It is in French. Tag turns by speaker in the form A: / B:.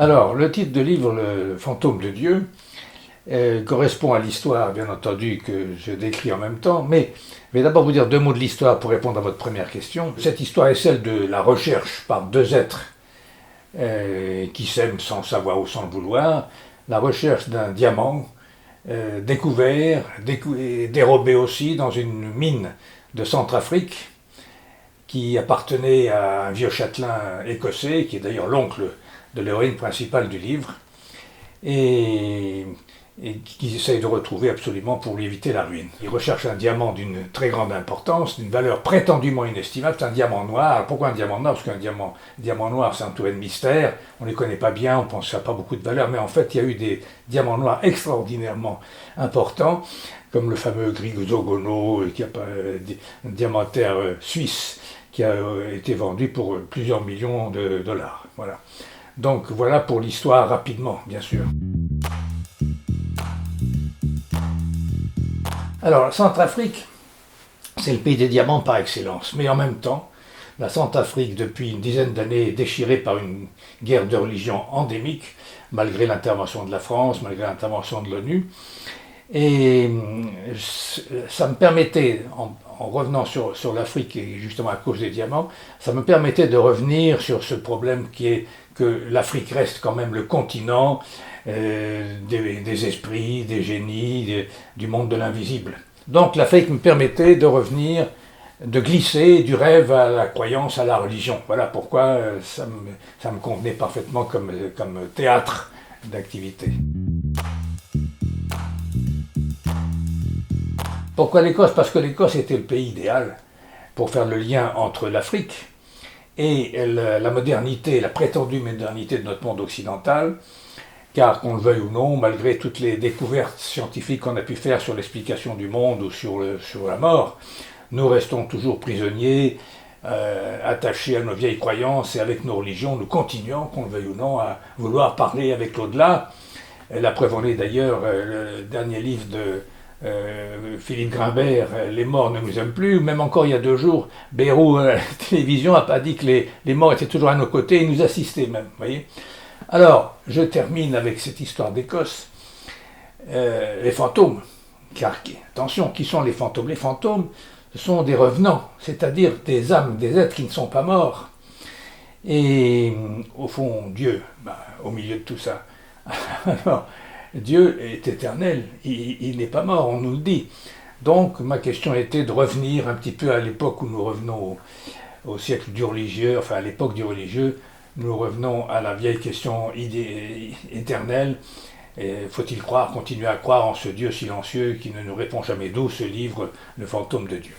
A: Alors, le titre de livre, Le fantôme de Dieu, correspond à l'histoire, bien entendu, que je décris en même temps, mais je vais d'abord vous dire deux mots de l'histoire pour répondre à votre première question. Cette histoire est celle de la recherche par deux êtres qui s'aiment sans savoir ou sans le vouloir, la recherche d'un diamant découvert, et dérobé aussi dans une mine de Centrafrique qui appartenait à un vieux châtelain écossais, qui est d'ailleurs l'oncle de l'héroïne principale du livre, et qui essaye de retrouver absolument pour lui éviter la ruine. Il recherche un diamant d'une très grande importance, d'une valeur prétendument inestimable, c'est un diamant noir. Pourquoi un diamant noir? Parce qu'un diamant noir, c'est entouré de mystères, on ne les connaît pas bien, on pense que ça n'a pas beaucoup de valeur, mais en fait, il y a eu des diamants noirs extraordinairement importants, comme le fameux Grisogono, un diamantaire suisse, qui a été vendu pour plusieurs millions de dollars. Voilà. Donc voilà pour l'histoire rapidement, bien sûr. Alors, la Centrafrique, c'est le pays des diamants par excellence, mais en même temps, la Centrafrique, depuis une dizaine d'années, est déchirée par une guerre de religion endémique, malgré l'intervention de la France, malgré l'intervention de l'ONU. Et ça me permettait, en revenant sur l'Afrique, et justement à cause des diamants, ça me permettait de revenir sur ce problème qui est que l'Afrique reste quand même le continent des esprits, des génies, du monde de l'invisible. Donc l'Afrique me permettait de revenir, de glisser du rêve à la croyance, à la religion. Voilà pourquoi ça me convenait parfaitement comme théâtre d'activité. Pourquoi l'Écosse? Parce que l'Écosse était le pays idéal pour faire le lien entre l'Afrique et la modernité, la prétendue modernité de notre monde occidental, car qu'on le veuille ou non, malgré toutes les découvertes scientifiques qu'on a pu faire sur l'explication du monde ou sur la mort, nous restons toujours prisonniers, attachés à nos vieilles croyances, et avec nos religions, nous continuons, qu'on le veuille ou non, à vouloir parler avec l'au-delà. La preuve en est d'ailleurs le dernier livre de Philippe Grimbert, Les morts ne nous aiment plus. Même encore il y a 2 jours, Bayrou à la télévision n'a pas dit que les morts étaient toujours à nos côtés, ils nous assistaient même, voyez. Alors, je termine avec cette histoire d'Écosse. Les fantômes, car attention, qui sont les fantômes? Les fantômes, ce sont des revenants, c'est-à-dire des âmes, des êtres qui ne sont pas morts. Et au fond, Dieu, au milieu de tout ça, alors, Dieu est éternel, il n'est pas mort, on nous le dit. Donc ma question était de revenir un petit peu à l'époque où nous revenons au siècle du religieux, enfin à l'époque du religieux, nous revenons à la vieille question éternelle. Faut-il continuer à croire en ce Dieu silencieux qui ne nous répond jamais, d'où ce livre, Le fantôme de Dieu.